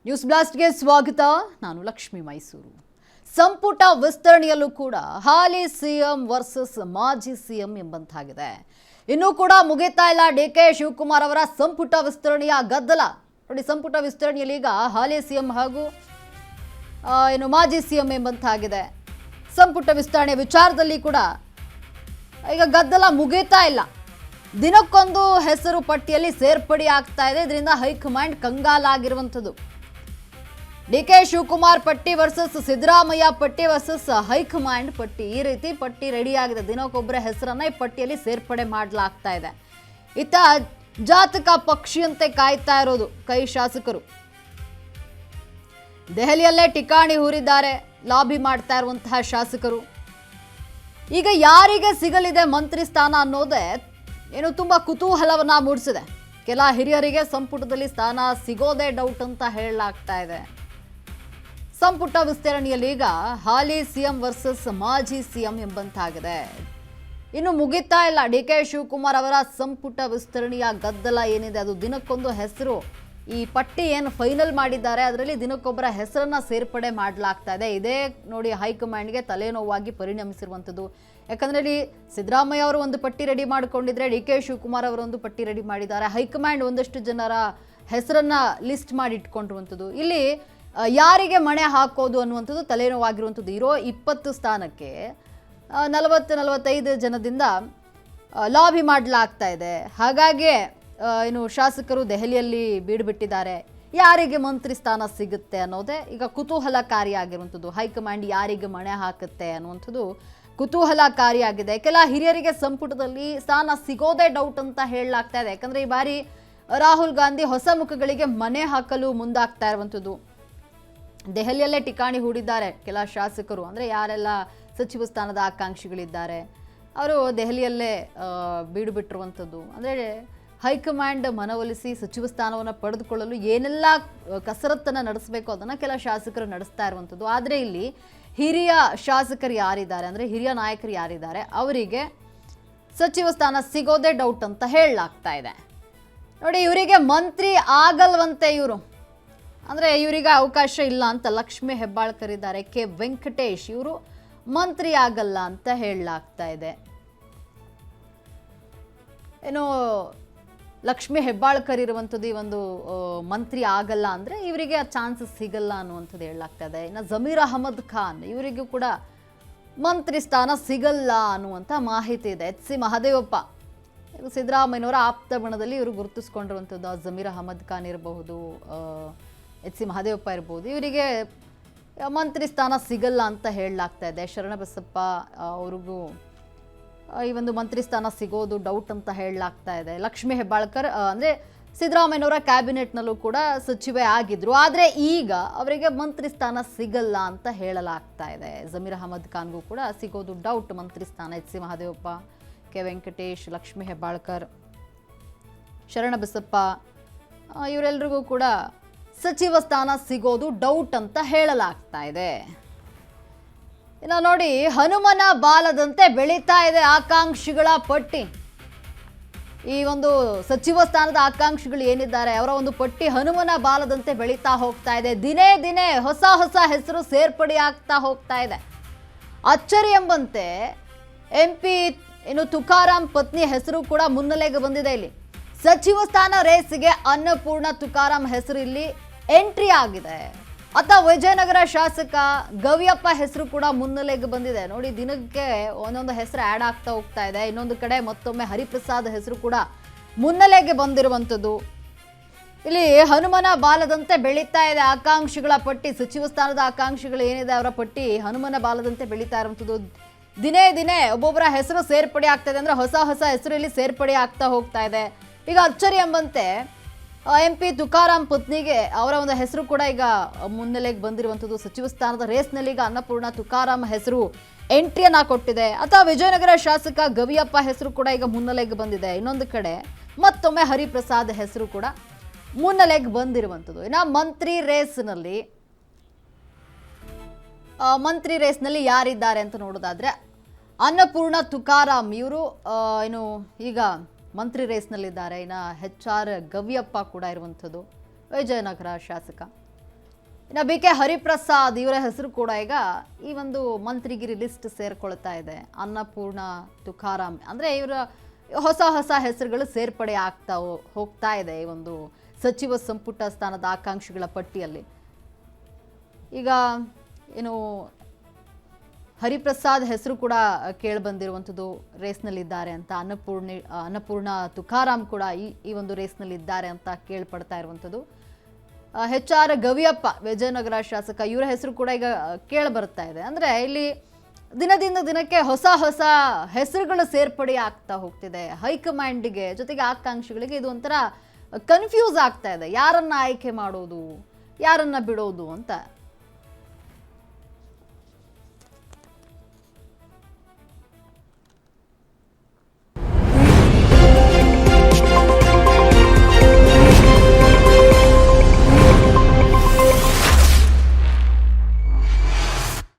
News ಬ್ಲಾಸ್ಟ್ಗೆ ಸ್ವಾಗತ. ನಾನು ಲಕ್ಷ್ಮಿ ಮೈಸೂರು. ಸಂಪುಟ ವಿಸ್ತರಣೆಯಲ್ಲೂ ಕೂಡ ಹಾಲಿ ಸಿಎಂ ವರ್ಸಸ್ ಮಾಜಿ ಸಿಎಂ ಎಂಬಂತಾಗಿದೆ. ಇನ್ನೂ ಕೂಡ ಮುಗಿತಾ ಇಲ್ಲ ಡಿಕೆ ಶಿವಕುಮಾರ್ ಅವರ ಸಂಪುಟ ವಿಸ್ತರಣೆಯ ಗದ್ದಲ. ನೋಡಿ, ಸಂಪುಟ ವಿಸ್ತರಣೆಯಲ್ಲಿ ಈಗ ಹಾಲಿ ಸಿಎಂ ಹಾಗೂ ಮಾಜಿ ಸಿಎಂ ಎಂಬಂತಾಗಿದೆ. ಸಂಪುಟ ವಿಸ್ತರಣೆ ವಿಚಾರದಲ್ಲಿ ಕೂಡ ಈಗ ಗದ್ದಲ ಮುಗಿತಾ ಇಲ್ಲ. ದಿನಕ್ಕೊಂದು ಹೆಸರು ಪಟ್ಟಿಯಲ್ಲಿ ಸೇರ್ಪಡೆ ಆಗ್ತಾ ಇದೆ. ಇದರಿಂದ ಹೈಕಮಾಂಡ್ ಕಂಗಾಲಾಗಿರುವಂಥದ್ದು. ಡಿಕೆ ಶಿವಕುಮಾರ್ ಪಟ್ಟಿ ವರ್ಸಸ್ ಸಿದ್ದರಾಮಯ್ಯ ಪಟ್ಟಿ ವರ್ಸಸ್ ಹೈಕಮಾಂಡ್ ಪಟ್ಟಿ, ಈ ರೀತಿ ಪಟ್ಟಿ ರೆಡಿ ಆಗಿದೆ. ದಿನಕ್ಕೊಬ್ಬರ ಹೆಸರನ್ನ ಈ ಪಟ್ಟಿಯಲ್ಲಿ ಸೇರ್ಪಡೆ ಮಾಡಲಾಗ್ತಾ ಇದೆ. ಇತ್ತ ಜಾತಕ ಪಕ್ಷಿಯಂತೆ ಕಾಯ್ತಾ ಇರೋದು ಕೈ ಶಾಸಕರು. ದೆಹಲಿಯಲ್ಲೇ ಠಿಕಾಣಿ ಹೂರಿದ್ದಾರೆ ಲಾಬಿ ಮಾಡ್ತಾ ಇರುವಂತಹ ಶಾಸಕರು. ಈಗ ಯಾರಿಗೆ ಸಿಗಲಿದೆ ಮಂತ್ರಿ ಸ್ಥಾನ ಅನ್ನೋದೇ ತುಂಬಾ ಕುತೂಹಲವನ್ನ ಮೂಡಿಸಿದೆ. ಕೆಲ ಹಿರಿಯರಿಗೆ ಸಂಪುಟದಲ್ಲಿ ಸ್ಥಾನ ಸಿಗೋದೇ ಡೌಟ್ ಅಂತ ಹೇಳಲಾಗ್ತಾ ಇದೆ. ಸಂಪುಟ ವಿಸ್ತರಣೆಯಲ್ಲಿ ಈಗ ಹಾಲಿ ಸಿಎಂ ವರ್ಸಸ್ ಮಾಜಿ ಸಿಎಂ ಎಂಬಂತಾಗಿದೆ. ಇನ್ನು ಮುಗಿತಾ ಇಲ್ಲ ಡಿಕೆ ಶಿವಕುಮಾರ್ ಅವರ ಸಂಪುಟ ವಿಸ್ತರಣೆಯ ಗದ್ದಲ ಏನಿದೆ. ಅದು ದಿನಕ್ಕೊಂದು ಹೆಸರು, ಈ ಪಟ್ಟಿ ಏನು ಫೈನಲ್ ಮಾಡಿದ್ದಾರೆ ಅದರಲ್ಲಿ ದಿನಕ್ಕೊಬ್ಬರ ಹೆಸರನ್ನ ಸೇರ್ಪಡೆ ಮಾಡಲಾಗ್ತಾ ಇದೆ. ಇದೇ ನೋಡಿ ಹೈಕಮಾಂಡ್ಗೆ ತಲೆನೋವಾಗಿ ಪರಿಣಮಿಸಿರುವಂಥದ್ದು. ಯಾಕಂದ್ರೆ ಇಲ್ಲಿ ಸಿದ್ದರಾಮಯ್ಯ ಅವರು ಒಂದು ಪಟ್ಟಿ ರೆಡಿ ಮಾಡಿಕೊಂಡಿದ್ರೆ, ಡಿ ಕೆ ಶಿವಕುಮಾರ್ ಅವರು ಒಂದು ಪಟ್ಟಿ ರೆಡಿ ಮಾಡಿದ್ದಾರೆ. ಹೈಕಮಾಂಡ್ ಒಂದಷ್ಟು ಜನರ ಹೆಸರನ್ನ ಲಿಸ್ಟ್ ಮಾಡಿ ಇಟ್ಕೊಂಡಿರುವಂಥದ್ದು. ಇಲ್ಲಿ ಯಾರಿಗೆ ಮಣೆ ಹಾಕೋದು ಅನ್ನುವಂಥದ್ದು ತಲೆನೋವಾಗಿರುವಂಥದ್ದು. ಇರೋ 20 ಸ್ಥಾನಕ್ಕೆ 40-45 ಜನದಿಂದ ಲಾಬಿ ಮಾಡಲಾಗ್ತಾ ಇದೆ. ಹಾಗಾಗಿ ಶಾಸಕರು ದೆಹಲಿಯಲ್ಲಿ ಬೀಡುಬಿಟ್ಟಿದ್ದಾರೆ. ಯಾರಿಗೆ ಮಂತ್ರಿ ಸ್ಥಾನ ಸಿಗುತ್ತೆ ಅನ್ನೋದೇ ಈಗ ಕುತೂಹಲಕಾರಿಯಾಗಿರುವಂಥದ್ದು. ಹೈಕಮಾಂಡ್ ಯಾರಿಗೆ ಮಣೆ ಹಾಕುತ್ತೆ ಅನ್ನುವಂಥದ್ದು ಕುತೂಹಲಕಾರಿಯಾಗಿದೆ. ಕೆಲ ಹಿರಿಯರಿಗೆ ಸಂಪುಟದಲ್ಲಿ ಸ್ಥಾನ ಸಿಗೋದೇ ಡೌಟ್ ಅಂತ ಹೇಳಲಾಗ್ತಾ ಇದೆ. ಯಾಕಂದ್ರೆ ಈ ಬಾರಿ ರಾಹುಲ್ ಗಾಂಧಿ ಹೊಸ ಮುಖಗಳಿಗೆ ಮಣೆ ಹಾಕಲು ಮುಂದಾಗ್ತಾ ಇರುವಂಥದ್ದು. ದೆಹಲಿಯಲ್ಲೇ ಠಿಕಾಣಿ ಹೂಡಿದ್ದಾರೆ ಕೆಲ ಶಾಸಕರು. ಅಂದರೆ ಯಾರೆಲ್ಲ ಸಚಿವ ಸ್ಥಾನದ ಆಕಾಂಕ್ಷಿಗಳಿದ್ದಾರೆ ಅವರು ದೆಹಲಿಯಲ್ಲೇ ಬೀಡು ಬಿಟ್ಟಿರುವಂಥದ್ದು. ಅಂದರೆ ಹೈಕಮಾಂಡ್ ಮನವೊಲಿಸಿ ಸಚಿವ ಸ್ಥಾನವನ್ನು ಪಡೆದುಕೊಳ್ಳಲು ಏನೆಲ್ಲ ಕಸರತ್ತನ್ನು ನಡೆಸಬೇಕು ಅದನ್ನು ಕೆಲ ಶಾಸಕರು ನಡೆಸ್ತಾ ಇರುವಂಥದ್ದು. ಆದರೆ ಇಲ್ಲಿ ಹಿರಿಯ ಶಾಸಕರು ಯಾರಿದ್ದಾರೆ, ಅಂದರೆ ಹಿರಿಯ ನಾಯಕರು ಯಾರಿದ್ದಾರೆ, ಅವರಿಗೆ ಸಚಿವ ಸ್ಥಾನ ಸಿಗೋದೇ ಡೌಟ್ ಅಂತ ಹೇಳಲಾಗ್ತಾ ಇದೆ. ನೋಡಿ, ಇವರಿಗೆ ಮಂತ್ರಿ ಆಗಲ್ವಂತೆ. ಅಂದರೆ ಇವರಿಗೆ ಅವಕಾಶ ಇಲ್ಲ ಅಂತ ಲಕ್ಷ್ಮಿ ಹೆಬ್ಬಾಳ್ಕರ್ ಇದ್ದಾರೆ. ಕೆ ವೆಂಕಟೇಶ್ ಇವರು ಮಂತ್ರಿ ಆಗಲ್ಲ ಅಂತ ಹೇಳಲಾಗ್ತಾ ಇದೆ. ಲಕ್ಷ್ಮಿ ಹೆಬ್ಬಾಳ್ಕರ್ ಇರುವಂಥದ್ದು ಈ ಒಂದು ಮಂತ್ರಿ ಆಗಲ್ಲ ಅಂದರೆ ಇವರಿಗೆ ಆ ಚಾನ್ಸಸ್ ಸಿಗಲ್ಲ ಅನ್ನುವಂಥದ್ದು ಹೇಳಲಾಗ್ತಾ ಇದೆ. ಇನ್ನು ಜಮೀರ್ ಅಹಮದ್ ಖಾನ್ ಇವರಿಗೂ ಕೂಡ ಮಂತ್ರಿ ಸ್ಥಾನ ಸಿಗಲ್ಲ ಅನ್ನುವಂಥ ಮಾಹಿತಿ ಇದೆ. ಎಚ್ ಸಿ ಮಹದೇವಪ್ಪ ಸಿದ್ದರಾಮಯ್ಯನವರ ಆಪ್ತ ಬಣದಲ್ಲಿ ಇವರು ಗುರುತಿಸ್ಕೊಂಡಿರುವಂಥದ್ದು. ಜಮೀರ್ ಅಹಮದ್ ಖಾನ್ ಇರಬಹುದು, ಎಚ್ ಸಿ ಮಹದೇವಪ್ಪ ಇರ್ಬೋದು. ಇವರಿಗೆ ಮಂತ್ರಿ ಸ್ಥಾನ ಸಿಗಲ್ಲ ಅಂತ ಹೇಳಲಾಗ್ತಾ ಇದೆ. ಶರಣಬಸಪ್ಪ ಅವ್ರಿಗೂ ಈ ಒಂದು ಮಂತ್ರಿ ಸ್ಥಾನ ಸಿಗೋದು ಡೌಟ್ ಅಂತ ಹೇಳಲಾಗ್ತಾ ಇದೆ. ಲಕ್ಷ್ಮಿ ಹೆಬ್ಬಾಳ್ಕರ್ ಅಂದರೆ ಸಿದ್ದರಾಮಯ್ಯನವರ ಕ್ಯಾಬಿನೆಟ್ನಲ್ಲೂ ಕೂಡ ಸಚಿವೆ ಆಗಿದ್ರು. ಆದರೆ ಈಗ ಅವರಿಗೆ ಮಂತ್ರಿ ಸ್ಥಾನ ಸಿಗಲ್ಲ ಅಂತ ಹೇಳಲಾಗ್ತಾ ಇದೆ. ಜಮೀರ್ ಅಹಮದ್ ಖಾನ್ಗೂ ಕೂಡ ಸಿಗೋದು ಡೌಟ್ ಮಂತ್ರಿ ಸ್ಥಾನ. H C Mahadevappa, K Venkatesh, Lakshmi Hebbalkar, Sharanabasappa ಇವರೆಲ್ಲರಿಗೂ ಕೂಡ ಸಚಿವ ಸ್ಥಾನ ಸಿಗೋದು ಡೌಟ್ ಅಂತ ಹೇಳಲಾಗ್ತಾ ಇದೆ. ಇನ್ನು ನೋಡಿ, ಹನುಮನ ಬಾಲದಂತೆ ಬೆಳೀತಾ ಇದೆ ಆಕಾಂಕ್ಷಿಗಳ ಪಟ್ಟಿ. ಈ ಒಂದು ಸಚಿವ ಸ್ಥಾನದ ಆಕಾಂಕ್ಷಿಗಳು ಏನಿದ್ದಾರೆ ಅವರ ಒಂದು ಪಟ್ಟಿ ಹನುಮನ ಬಾಲದಂತೆ ಬೆಳೀತಾ ಹೋಗ್ತಾ ಇದೆ. ದಿನೇ ದಿನೇ ಹೊಸ ಹೊಸ ಹೆಸರು ಸೇರ್ಪಡೆ ಆಗ್ತಾ ಹೋಗ್ತಾ ಇದೆ. ಅಚ್ಚರಿ ಎಂಬಂತೆ MP ತುಕಾರಾಂ ಪತ್ನಿ ಹೆಸರು ಕೂಡ ಮುನ್ನೆಲೆಗೆ ಬಂದಿದೆ. ಇಲ್ಲಿ ಸಚಿವ ಸ್ಥಾನ ರೇಸ್ಗೆ ಅನ್ನಪೂರ್ಣ ತುಕಾರಾಂ ಹೆಸರು ಇಲ್ಲಿ ಎಂಟ್ರಿ ಆಗಿದೆ. ಅಥವಾ ವಿಜಯನಗರ ಶಾಸಕ ಗವಿಯಪ್ಪ ಹೆಸರು ಕೂಡ ಮುನ್ನೆಲೆಗೆ ಬಂದಿದೆ. ನೋಡಿ, ದಿನಕ್ಕೆ ಒಂದೊಂದು ಹೆಸರು ಆ್ಯಡ್ ಆಗ್ತಾ ಹೋಗ್ತಾ ಇದೆ. ಇನ್ನೊಂದು ಕಡೆ ಮತ್ತೊಮ್ಮೆ ಹರಿಪ್ರಸಾದ್ ಹೆಸರು ಕೂಡ ಮುನ್ನೆಲೆಗೆ ಬಂದಿರುವಂಥದ್ದು. ಇಲ್ಲಿ ಹನುಮನ ಬಾಲದಂತೆ ಬೆಳೀತಾ ಇದೆ ಆಕಾಂಕ್ಷಿಗಳ ಪಟ್ಟಿ. ಸಚಿವ ಸ್ಥಾನದ ಆಕಾಂಕ್ಷಿಗಳು ಏನಿದೆ ಅವರ ಪಟ್ಟಿ ಹನುಮನ ಬಾಲದಂತೆ ಬೆಳೀತಾ ಇರುವಂಥದ್ದು. ದಿನೇ ದಿನೇ ಒಬ್ಬೊಬ್ಬರ ಹೆಸರು ಸೇರ್ಪಡೆ ಆಗ್ತಾ ಇದೆ. ಅಂದರೆ ಹೊಸ ಹೊಸ ಹೆಸರು ಇಲ್ಲಿ ಸೇರ್ಪಡೆ ಆಗ್ತಾ ಹೋಗ್ತಾ ಇದೆ. ಈಗ ಅಚ್ಚರಿ ಎಂಬಂತೆ MP ತುಕಾರಾಂ ಪತ್ನಿಗೆ ಅವರ ಒಂದು ಹೆಸರು ಕೂಡ ಈಗ ಮುನ್ನೆಲೆಗೆ ಬಂದಿರುವಂಥದ್ದು. ಸಚಿವ ಸ್ಥಾನದ ರೇಸ್ನಲ್ಲಿ ಈಗ ಅನ್ನಪೂರ್ಣ ತುಕಾರಾಂ ಹೆಸರು ಎಂಟ್ರಿಯನ್ನ ಕೊಟ್ಟಿದೆ. ಅಥವಾ ವಿಜಯನಗರ ಶಾಸಕ ಗವಿಯಪ್ಪ ಹೆಸರು ಕೂಡ ಈಗ ಮುನ್ನೆಲೆಗೆ ಬಂದಿದೆ. ಇನ್ನೊಂದು ಕಡೆ ಮತ್ತೊಮ್ಮೆ ಹರಿಪ್ರಸಾದ್ ಹೆಸರು ಕೂಡ ಮುನ್ನೆಲೆಗೆ ಬಂದಿರುವಂಥದ್ದು. ಇನ್ನು ಮಂತ್ರಿ ರೇಸ್ನಲ್ಲಿ ಯಾರಿದ್ದಾರೆ ಅಂತ ನೋಡೋದಾದ್ರೆ ಅನ್ನಪೂರ್ಣ ತುಕಾರಾಂ ಇವರು ಈಗ ಮಂತ್ರಿ ರೇಸ್ನಲ್ಲಿದ್ದಾರೆ. ಇನ್ನು HR ಗವಿಯಪ್ಪ ಕೂಡ ಇರುವಂಥದ್ದು ವಿಜಯನಗರ ಶಾಸಕ. ಇನ್ನು ಬಿ ಕೆ ಹರಿಪ್ರಸಾದ್ ಇವರ ಹೆಸರು ಕೂಡ ಈಗ ಈ ಒಂದು ಮಂತ್ರಿಗಿರಿ ಲಿಸ್ಟ್ ಸೇರ್ಕೊಳ್ತಾ ಇದೆ. ಅನ್ನಪೂರ್ಣ ತುಕಾರಾಮ್ ಅಂದರೆ ಇವರ ಹೊಸ ಹೊಸ ಹೆಸರುಗಳು ಸೇರ್ಪಡೆ ಹೋಗ್ತಾ ಇದೆ ಈ ಒಂದು ಸಚಿವ ಸಂಪುಟ ಸ್ಥಾನದ ಆಕಾಂಕ್ಷಿಗಳ ಪಟ್ಟಿಯಲ್ಲಿ. ಈಗ ಏನು ಹರಿಪ್ರಸಾದ್ ಹೆಸರು ಕೂಡ ಕೇಳಿ ಬಂದಿರುವಂಥದ್ದು ರೇಸ್ನಲ್ಲಿದ್ದಾರೆ ಅಂತ. ಅನ್ನಪೂರ್ಣ ತುಕಾರಾಮ್ ಕೂಡ ಈ ಒಂದು ರೇಸ್ನಲ್ಲಿದ್ದಾರೆ ಅಂತ ಕೇಳ್ಪಡ್ತಾ ಇರುವಂಥದ್ದು. HR ಗವಿಯಪ್ಪ ವಿಜಯನಗರ ಶಾಸಕ ಇವರ ಹೆಸರು ಕೂಡ ಈಗ ಕೇಳಿ ಬರ್ತಾ ಇದೆ. ಅಂದರೆ ಇಲ್ಲಿ ದಿನದಿಂದ ದಿನಕ್ಕೆ ಹೊಸ ಹೊಸ ಹೆಸರುಗಳು ಸೇರ್ಪಡೆ ಆಗ್ತಾ ಹೋಗ್ತಿದೆ ಹೈಕಮಾಂಡಿಗೆ, ಜೊತೆಗೆ ಆಕಾಂಕ್ಷಿಗಳಿಗೆ. ಇದು ಒಂಥರ ಕನ್ಫ್ಯೂಸ್ ಆಗ್ತಾ ಇದೆ, ಯಾರನ್ನ ಆಯ್ಕೆ ಮಾಡೋದು ಯಾರನ್ನ ಬಿಡೋದು ಅಂತ.